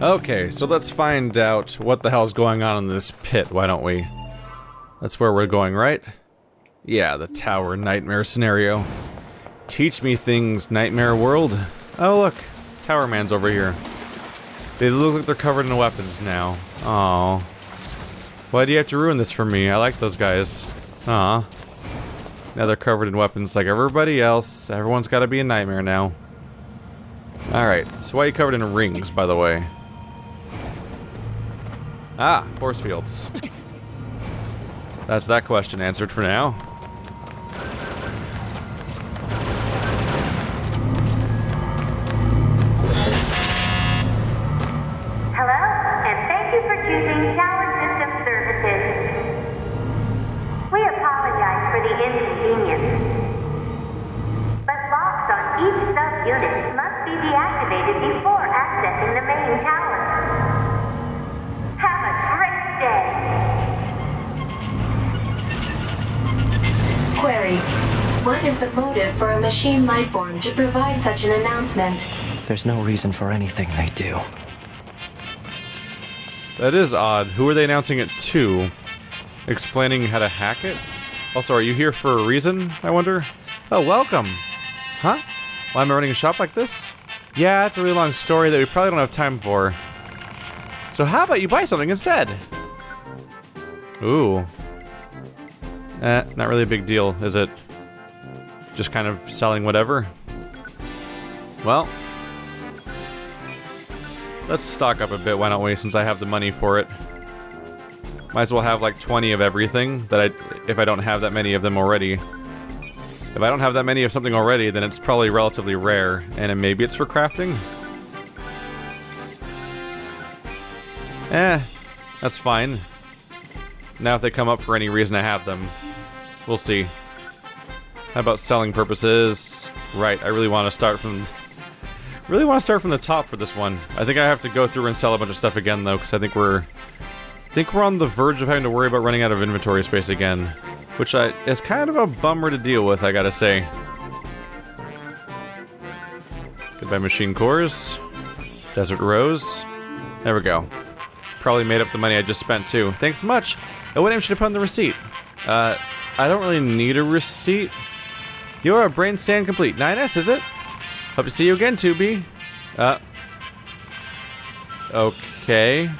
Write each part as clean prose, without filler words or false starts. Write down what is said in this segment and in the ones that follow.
Okay, so let's find out what the hell's going on in this pit, why don't we? That's where we're going, right? Yeah, the tower nightmare scenario. Teach me things, nightmare world. Oh look, Tower Man's over here. They look like they're covered in weapons now. Aww. Why do you have to ruin this for me? I like those guys. Aw. Now they're covered in weapons like everybody else. Everyone's gotta be a nightmare now. Alright, so why are you covered in rings, by the way? Ah, force fields. That's that question answered for now. Hello, and thank you for choosing Tower System Services. We apologize for the inconvenience, but locks on each sub-unit must be deactivated before accessing the main tower. Have a great day. Query. What is the motive for a machine lifeform to provide such an announcement? There's no reason for anything they do. That is odd. Who are they announcing it to? Explaining how to hack it? Also, are you here for a reason, I wonder? Oh, welcome! Huh? Why am I running a shop like this? Yeah, it's a really long story that we probably don't have time for. So how about you buy something instead? Ooh. Not really a big deal, is it? Just kind of selling whatever? Well, let's stock up a bit, why don't we, since I have the money for it. Might as well have like 20 of everything, if I don't have that many of them already. If I don't have that many of something already, then it's probably relatively rare, and then maybe it's for crafting? That's fine. Now if they come up for any reason I have them, we'll see. How about selling purposes? Right, I really want to start from the top for this one. I think I have to go through and sell a bunch of stuff again though, because I think we're on the verge of having to worry about running out of inventory space again, which is kind of a bummer to deal with, I gotta say. Goodbye machine cores. Desert Rose. There we go. Probably made up the money I just spent too. Thanks much. Oh, what name should I put on the receipt? I don't really need a receipt. You're a brain stand complete. 9S, is it? Hope to see you again, 2B. Okay.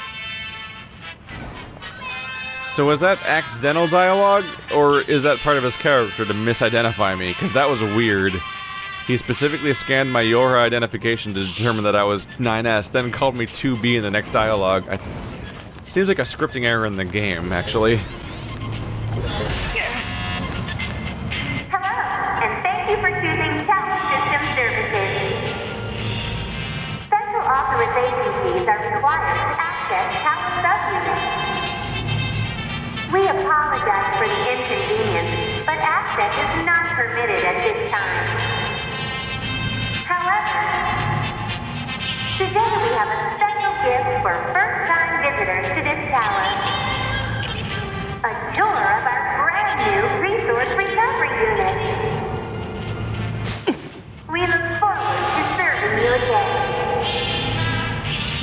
So was that accidental dialogue, or is that part of his character to misidentify me? Because that was weird. He specifically scanned my Yora identification to determine that I was 9S, then called me 2B in the next dialogue. Seems like a scripting error in the game, actually. Hello, and thank you for choosing Tower System Services. Special authorization keys are required to access tower subunits. We apologize for the inconvenience, but access is not permitted at this time. However, today we have a special gift for first-time visitors to this tower. A tour of our brand new resource recovery unit. We look forward to serving you again.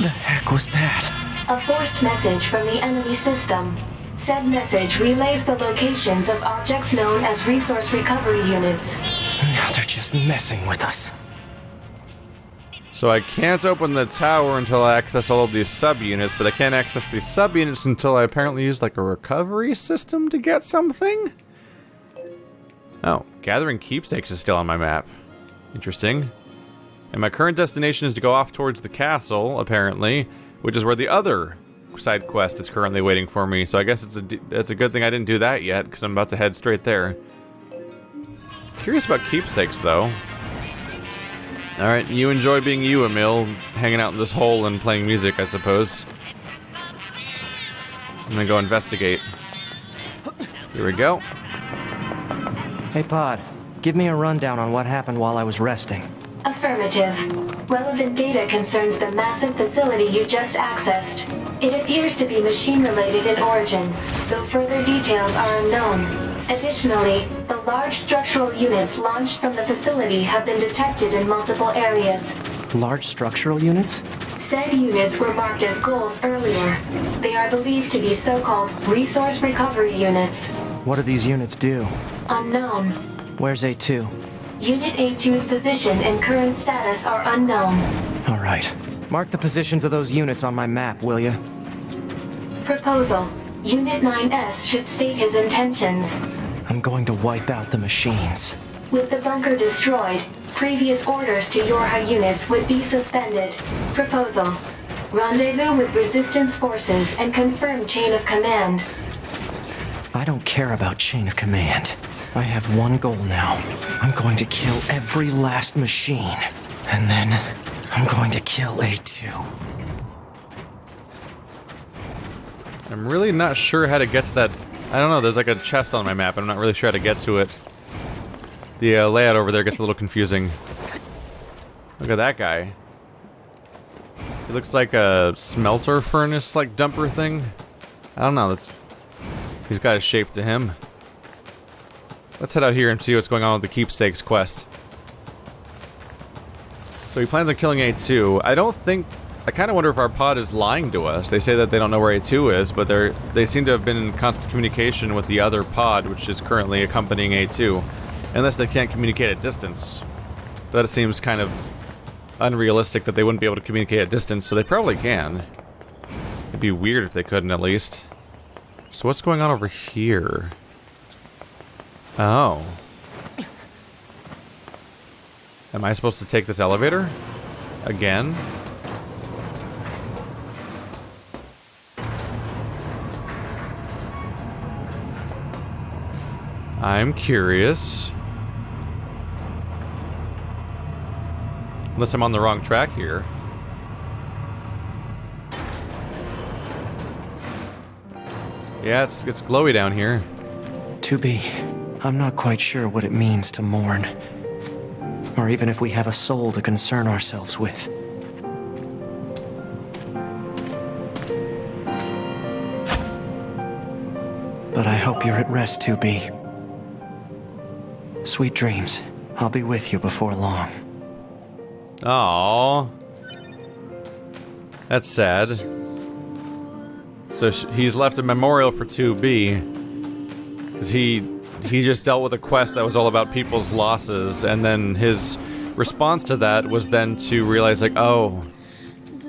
The heck was that? A forced message from the enemy system. Said message relays the locations of objects known as resource recovery units. Now they're just messing with us. So I can't open the tower until I access all of these subunits, but I can't access these subunits until I apparently use like a recovery system to get something? Oh, gathering keepsakes is still on my map. Interesting. And my current destination is to go off towards the castle, apparently, which is where the other side quest is currently waiting for me, so I guess it's a good thing I didn't do that yet, because I'm about to head straight there. Curious about keepsakes, though. Alright, you enjoy being you, Emil, hanging out in this hole and playing music, I suppose. I'm gonna go investigate. Here we go. Hey, Pod. Give me a rundown on what happened while I was resting. Affirmative. Relevant data concerns the massive facility you just accessed. It appears to be machine-related in origin, though further details are unknown. Additionally, the large structural units launched from the facility have been detected in multiple areas. Large structural units? Said units were marked as goals earlier. They are believed to be so-called resource recovery units. What do these units do? Unknown. Where's A2? Unit A2's position and current status are unknown. All right. Mark the positions of those units on my map, will you? Proposal. Unit 9S should state his intentions. I'm going to wipe out the machines. With the bunker destroyed, previous orders to Yorha units would be suspended. Proposal. Rendezvous with resistance forces and confirm chain of command. I don't care about chain of command. I have one goal now. I'm going to kill every last machine. And then I'm going to kill A2. I'm really not sure how to get to that. I don't know, there's like a chest on my map, and I'm not really sure how to get to it. The layout over there gets a little confusing. Look at that guy. He looks like a smelter furnace, like, dumper thing. I don't know, he's got a shape to him. Let's head out here and see what's going on with the Keepsakes quest. So he plans on killing A2. I kind of wonder if our pod is lying to us. They say that they don't know where A2 is, but they seem to have been in constant communication with the other pod, which is currently accompanying A2. Unless they can't communicate at distance. But it seems kind of unrealistic that they wouldn't be able to communicate at distance, so they probably can. It'd be weird if they couldn't, at least. So what's going on over here? Oh. Am I supposed to take this elevator? Again? I'm curious. Unless I'm on the wrong track here. Yeah, it's glowy down here. 2B, I'm not quite sure what it means to mourn. Or even if we have a soul to concern ourselves with. But I hope you're at rest, 2B. Sweet dreams. I'll be with you before long. Aww. That's sad. So he's left a memorial for 2B. Because he just dealt with a quest that was all about people's losses, and then his response to that was then to realize, like, oh,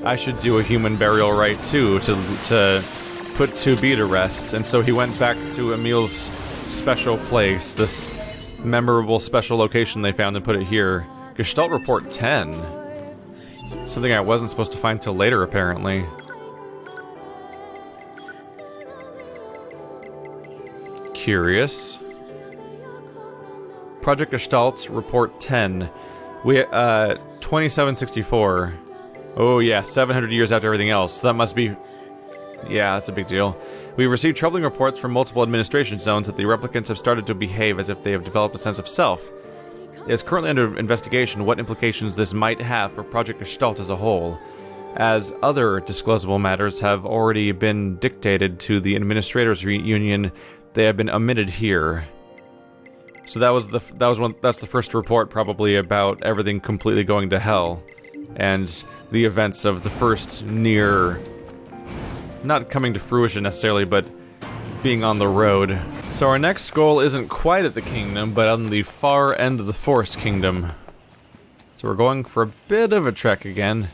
I should do a human burial rite too, to put 2B to rest. And so he went back to Emil's special place, this memorable special location they found, and put it here. Gestalt Report 10. Something I wasn't supposed to find till later, apparently. Curious. Project Gestalt Report 10. 2764. Oh yeah, 700 years after everything else. So that must be... Yeah, that's a big deal. We received troubling reports from multiple administration zones that the replicants have started to behave as if they have developed a sense of self. It is currently under investigation what implications this might have for Project Gestalt as a whole, as other disclosable matters have already been dictated to the Administrators' Union. They have been omitted here. So that's the first report probably about everything completely going to hell, and the events of the first NieR not coming to fruition necessarily, but being on the road. So our next goal isn't quite at the kingdom, but on the far end of the Force Kingdom. So we're going for a bit of a trek again.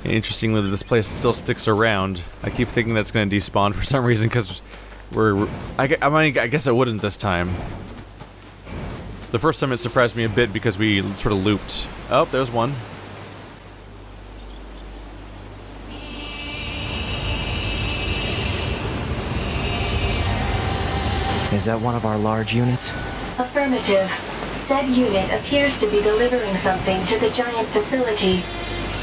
Interestingly, this place still sticks around. I keep thinking that's going to despawn for some reason, because I guess it wouldn't this time. The first time it surprised me a bit because we sort of looped. Oh, there's one. Is that one of our large units? Affirmative. Said unit appears to be delivering something to the giant facility.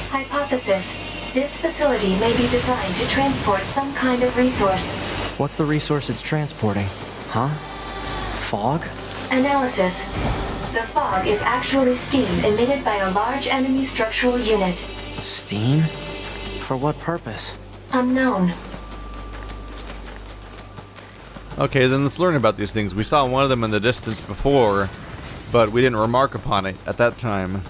Hypothesis. This facility may be designed to transport some kind of resource. What's the resource it's transporting? Huh? Fog? Analysis. The fog is actually steam emitted by a large enemy structural unit. Steam? For what purpose? Unknown. Okay, then let's learn about these things. We saw one of them in the distance before, but we didn't remark upon it at that time.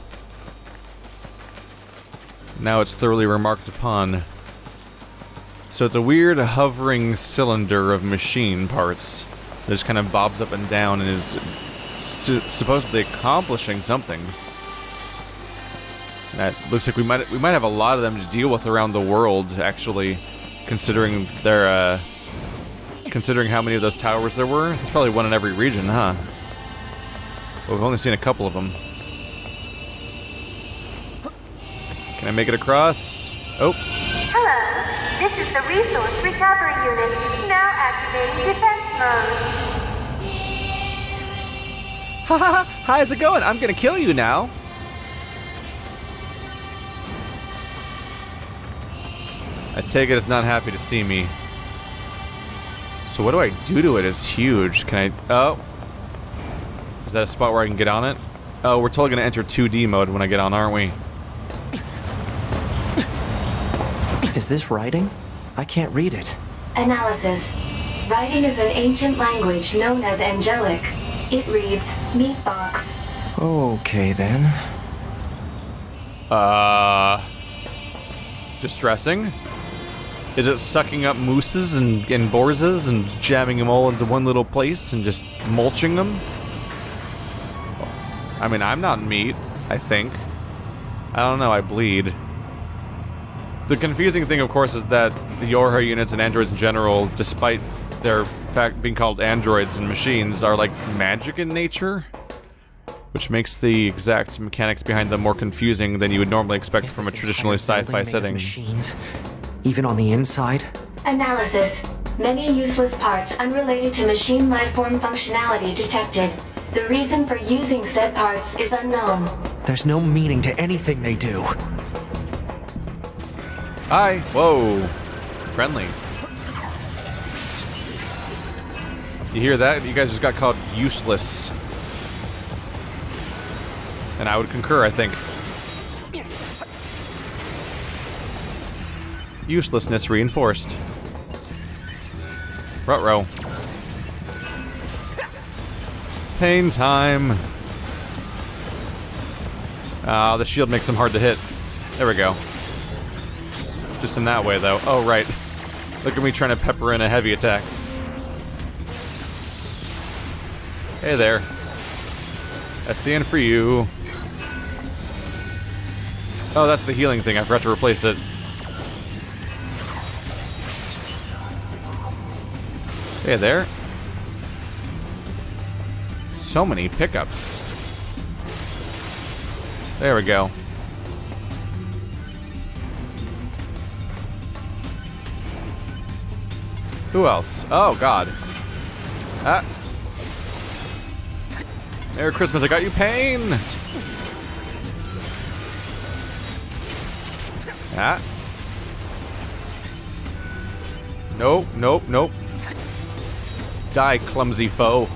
Now it's thoroughly remarked upon. So it's a weird hovering cylinder of machine parts that just kind of bobs up and down and is supposedly accomplishing something. That looks like we might have a lot of them to deal with around the world, actually, considering their considering how many of those towers there were. There's probably one in every region, huh? Well, we've only seen a couple of them. Can I make it across? Oh. Hello. This is the Resource Recovery Unit. Now activating defense mode. Ha ha ha! How's it going? I'm gonna kill you now. I take it it's not happy to see me. So what do I do to it? It's huge. Can I... Oh. Is that a spot where I can get on it? Oh, we're totally gonna enter 2D mode when I get on, aren't we? Is this writing? I can't read it. Analysis. Writing is an ancient language known as angelic. It reads, meat box. Okay, then. Distressing. Is it sucking up mooses and borzes and jamming them all into one little place and just mulching them? I mean, I'm not meat, I think. I don't know, I bleed. The confusing thing, of course, is that the Yorha units and androids in general, despite their fact being called androids and machines, are like magic in nature, which makes the exact mechanics behind them more confusing than you would normally expect from a traditionally sci-fi setting. Machines, even on the inside. Analysis. Many useless parts unrelated to machine lifeform functionality detected. The reason for using said parts is unknown. There's no meaning to anything they do. Hi. Whoa. Friendly. You hear that? You guys just got called useless. And I would concur, I think. Uselessness reinforced. Ruh-roh. Pain time. The shield makes them hard to hit. There we go. Just in that way, though. Oh, right. Look at me trying to pepper in a heavy attack. Hey there. That's the end for you. Oh, that's the healing thing. I forgot to replace it. Hey there. So many pickups. There we go. Who else? Oh, God. Ah. Merry Christmas, I got you pain! Ah. Nope, nope, nope. Die, clumsy foe.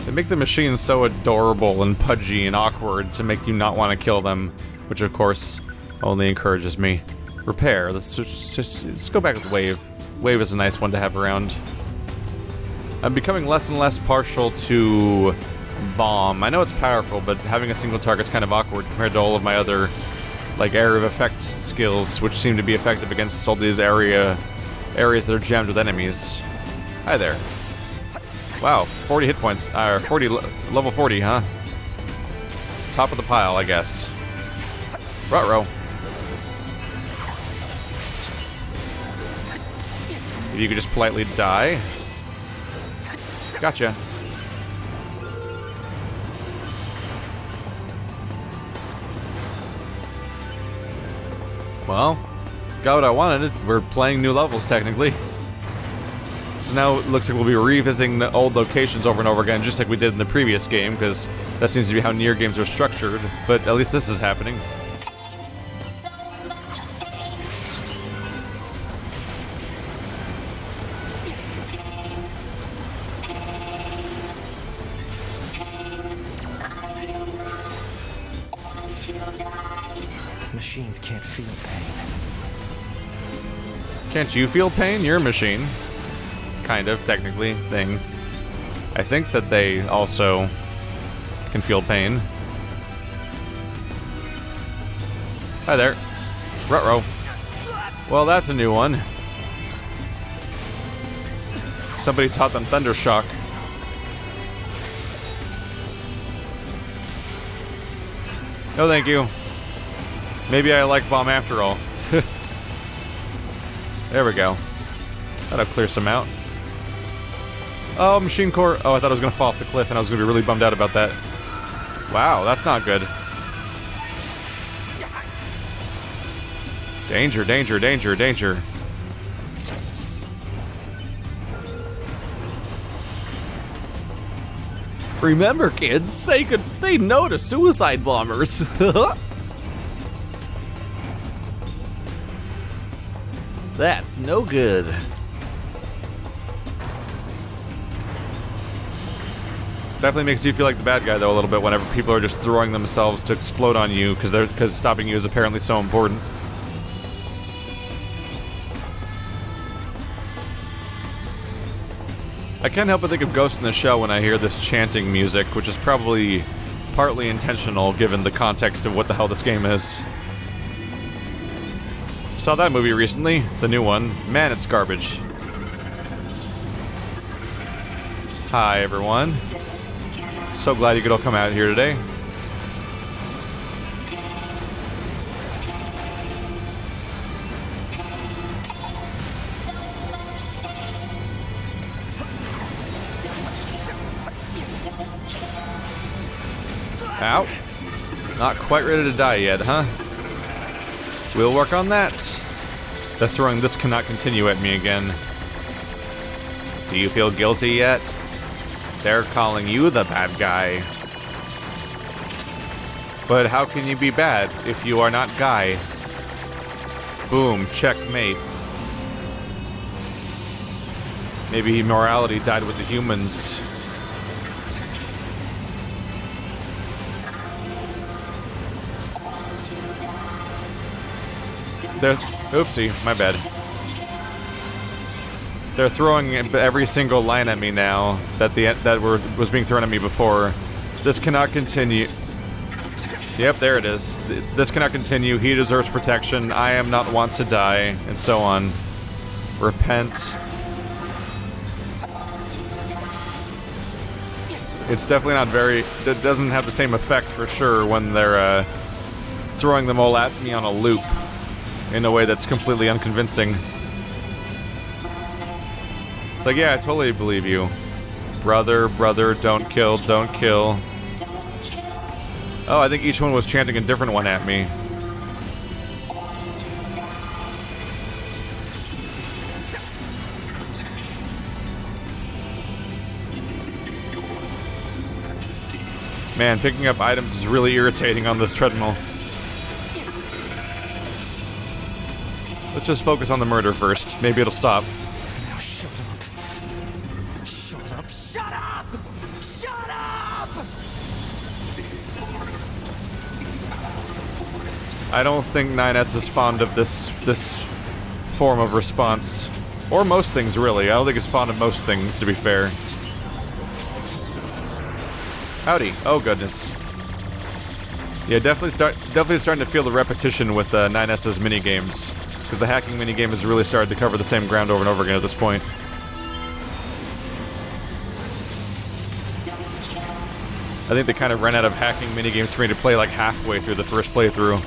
They make the machines so adorable and pudgy and awkward to make you not want to kill them, which of course only encourages me. Repair. Let's go back with Wave. Wave is a nice one to have around. I'm becoming less and less partial to Bomb. I know it's powerful, but having a single target's kind of awkward compared to all of my other, like, area of effect skills, which seem to be effective against all these areas that are jammed with enemies. Hi there. Wow, 40 hit points. 40 level 40, huh? Top of the pile, I guess. Ruh-roh. If you could just politely die. Gotcha. Well, got what I wanted. We're playing new levels, technically. So now it looks like we'll be revisiting the old locations over and over again, just like we did in the previous game, because that seems to be how NieR games are structured, but at least this is happening. Machines can't feel pain. Can't you feel pain? You're a machine. Kind of, technically, thing. I think that they also can feel pain. Hi there. Ruh-roh. Well, that's a new one. Somebody taught them Thundershock. No, thank you. Maybe I like bomb after all. There we go. That'll clear some out. Oh, machine core. Oh, I thought I was going to fall off the cliff and I was going to be really bummed out about that. Wow, that's not good. Danger, danger, danger, danger. Remember, kids, say no to suicide bombers. That's no good. Definitely makes you feel like the bad guy, though, a little bit whenever people are just throwing themselves to explode on you because stopping you is apparently so important. I can't help but think of Ghost in the Shell when I hear this chanting music, which is probably partly intentional given the context of what the hell this game is. Saw that movie recently, the new one. Man, it's garbage. Hi, everyone. So glad you could all come out here today. Ow. Not quite ready to die yet, huh? We'll work on that. They're throwing "this cannot continue" at me again. Do you feel guilty yet? They're calling you the bad guy. But how can you be bad if you are not Guy? Boom, checkmate. Maybe morality died with the humans. Oopsie, my bad. They're throwing every single line at me now that was being thrown at me before. This cannot continue. Yep, there it is. This cannot continue. He deserves protection. I am not want to die, and so on. Repent. It's definitely not very. It doesn't have the same effect for sure when they're throwing them all at me on a loop in a way that's completely unconvincing. It's like, yeah, I totally believe you. Brother, brother, don't kill, don't kill. Oh, I think each one was chanting a different one at me. Man, picking up items is really irritating on this treadmill. Let's just focus on the murder first. Maybe it'll stop. Now shut up. Shut up. Shut up! Shut up! I don't think 9S is fond of this form of response. Or most things, really. I don't think it's fond of most things, to be fair. Howdy. Oh, goodness. Yeah, definitely starting to feel the repetition with 9S's minigames. Because the hacking minigame has really started to cover the same ground over and over again at this point. I think they kind of ran out of hacking minigames for me to play like halfway through the first playthrough.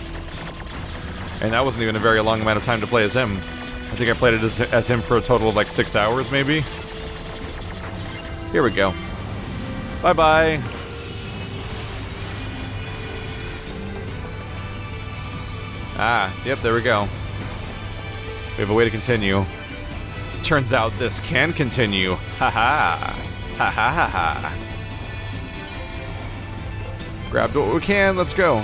And that wasn't even a very long amount of time to play as him. I think I played it as him for a total of like 6 hours, maybe? Here we go. Bye-bye. Ah, yep, there we go. We have a way to continue. Turns out this can continue. Ha-ha. Ha-ha-ha-ha. Grabbed what we can, let's go.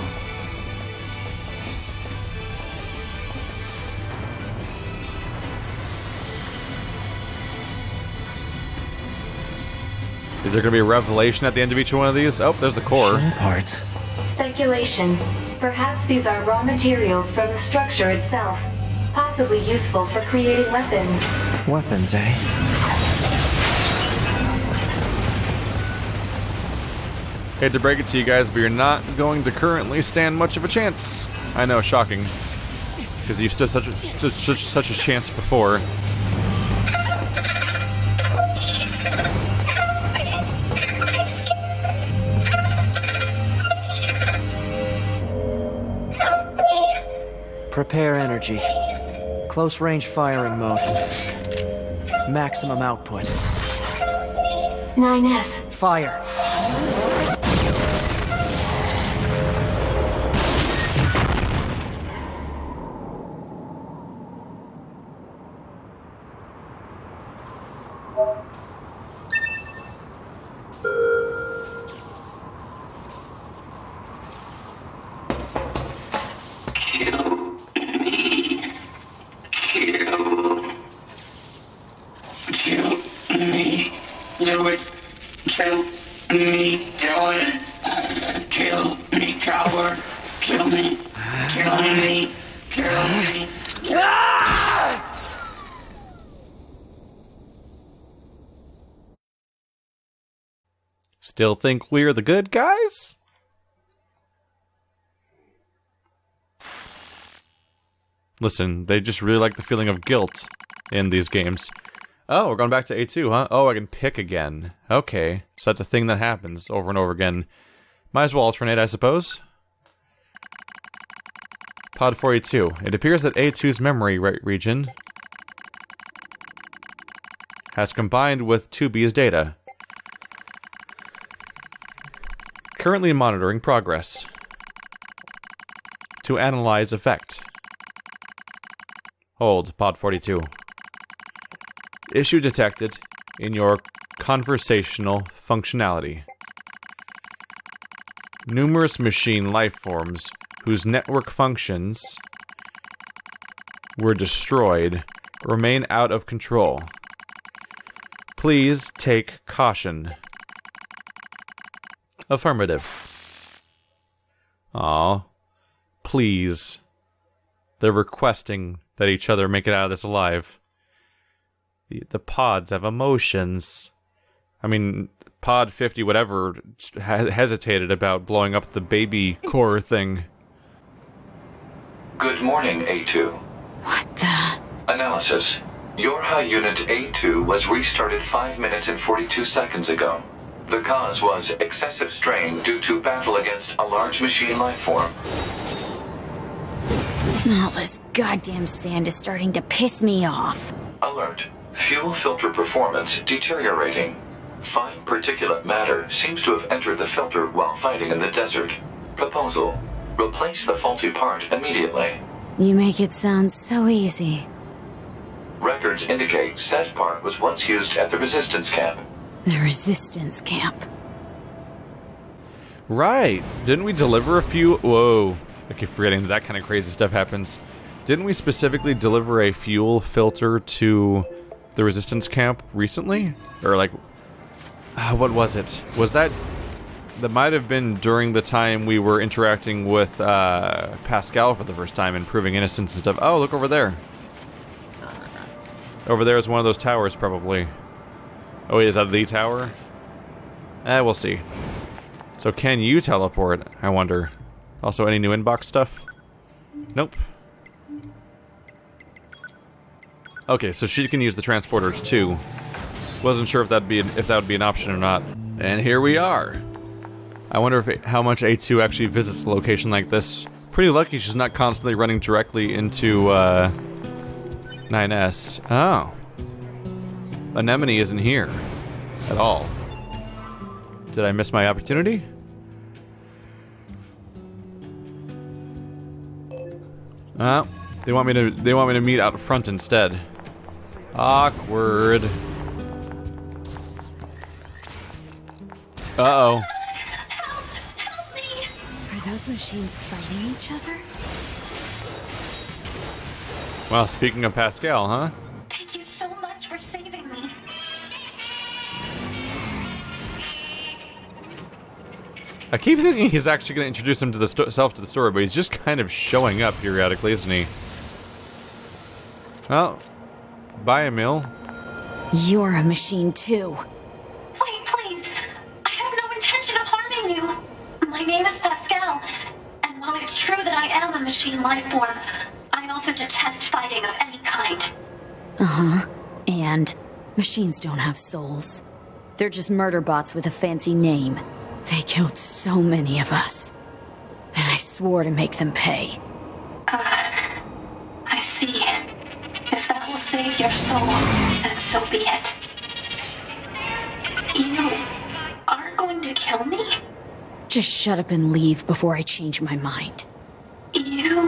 Is there going to be a revelation at the end of each one of these? Oh, there's the core. Machine parts. Speculation. Perhaps these are raw materials from the structure itself, possibly useful for creating weapons. Weapons, eh? Hate to break it to you guys, but you're not going to currently stand much of a chance. I know, shocking. Because you've stood such a chance before. Prepare energy. Close range firing mode. Maximum output. 9S. Fire. Do it. Kill me. Do it. Kill me, coward. Kill me. Kill me. Kill me. Still think we're the good guys? Listen, they just really like the feeling of guilt in these games. Oh, we're going back to A2, huh? Oh, I can pick again. Okay, so that's a thing that happens over and over again. Might as well alternate, I suppose. Pod 42. It appears that A2's memory region has combined with 2B's data. Currently monitoring progress. To analyze effect. Hold, Pod 42. Issue detected in your conversational functionality. Numerous machine lifeforms whose network functions were destroyed remain out of control. Please take caution. Affirmative. Aw. Please. They're requesting that each other make it out of this alive. The pods have emotions. I mean, Pod 50 whatever hesitated about blowing up the baby core thing. Good morning, A2. What the? Analysis. Your high unit A2 was restarted 5 minutes and 42 seconds ago. The cause was excessive strain due to battle against a large machine lifeform. All this goddamn sand is starting to piss me off. Alert. Fuel filter performance deteriorating. Fine particulate matter seems to have entered the filter while fighting in the desert. Proposal. Replace the faulty part immediately. You make it sound so easy. Records indicate said part was once used at the resistance camp. The resistance camp. Right. Didn't we deliver a few... Whoa. I keep forgetting that kind of crazy stuff happens. Didn't we specifically deliver a fuel filter to the resistance camp recently? Or like... what was it? Was that... That might have been during the time we were interacting with Pascal for the first time and proving innocence and stuff. Oh, look over there. Over there is one of those towers, probably. Oh wait, is that the tower? We'll see. So can you teleport, I wonder? Also, any new inbox stuff? Nope. Okay, so she can use the transporters too. Wasn't sure if that would be an option or not. And here we are. I wonder if how much A2 actually visits a location like this. Pretty lucky she's not constantly running directly into 9S. Oh. Anemone isn't here at all. Did I miss my opportunity? They want me to meet out front instead. Awkward. Uh-oh. Help me! Are those machines fighting each other? Well, speaking of Pascal, huh? Thank you so much for saving me. I keep thinking he's actually going to introduce himself to the story, but he's just kind of showing up periodically, isn't he? Well, bye, Emil. You're a machine too. Wait, please. I have no intention of harming you. name is Pascal, and while it's true that I am a machine life form, I also detest fighting of any kind. Uh-huh. And machines don't have souls. They're just murder bots with a fancy name. They killed so many of us. And I swore to make them pay. I see. If that will save your soul, then so be it. You aren't going to kill me? Just shut up and leave before I change my mind. You...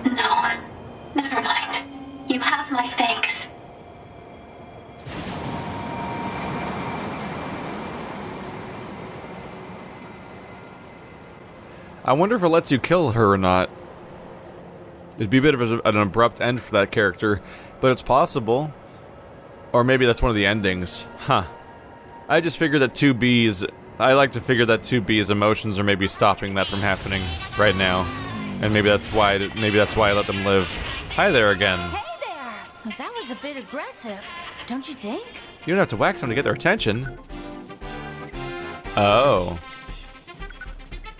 No. Never mind. You have my thanks. I wonder if it lets you kill her or not. It'd be a bit of an abrupt end for that character, but it's possible. Or maybe that's one of the endings. Huh. I just figured that 2B's... I like to figure that 2B's emotions are maybe stopping that from happening right now. And maybe that's why I let them live. Hi there again. Hey there! That was a bit aggressive, don't you think? You don't have to whack someone to get their attention. Oh.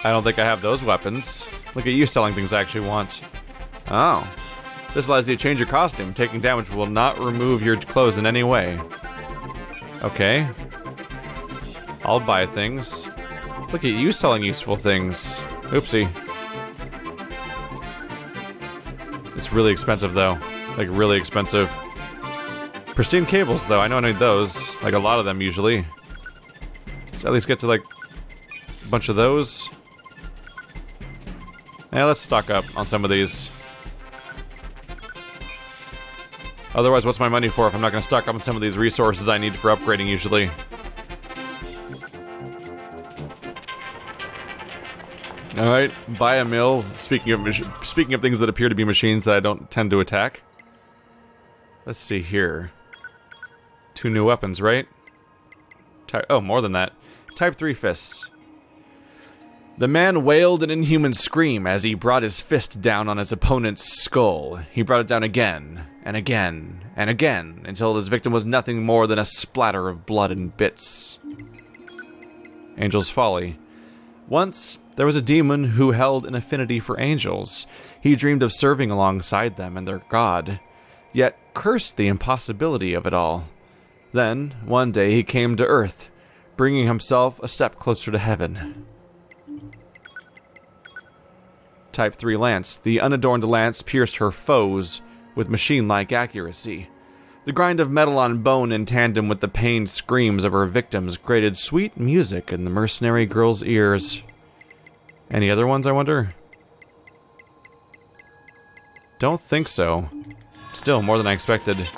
I don't think I have those weapons. Look at you selling things I actually want. Oh. This allows you to change your costume. Taking damage will not remove your clothes in any way. Okay. I'll buy things. Look at you selling useful things. Oopsie. It's really expensive though. Like really expensive. Pristine cables though, I know I need those. Like a lot of them usually. Let's at least get to like a bunch of those. Yeah, let's stock up on some of these. Otherwise, what's my money for if I'm not going to stock up on some of these resources I need for upgrading usually? Alright, buy a mill. Speaking of things that appear to be machines that I don't tend to attack. Let's see here. 2 new weapons, right? Oh, more than that. Type 3 fists. The man wailed an inhuman scream as he brought his fist down on his opponent's skull. He brought it down again, and again, and again, until his victim was nothing more than a splatter of blood and bits. Angel's Folly. Once, there was a demon who held an affinity for angels. He dreamed of serving alongside them and their god, yet cursed the impossibility of it all. Then, one day he came to Earth, bringing himself a step closer to heaven. Type 3 lance. The unadorned lance pierced her foes with machine-like accuracy. The grind of metal on bone in tandem with the pained screams of her victims created sweet music in the mercenary girl's ears. Any other ones, I wonder? Don't think so. Still, more than I expected.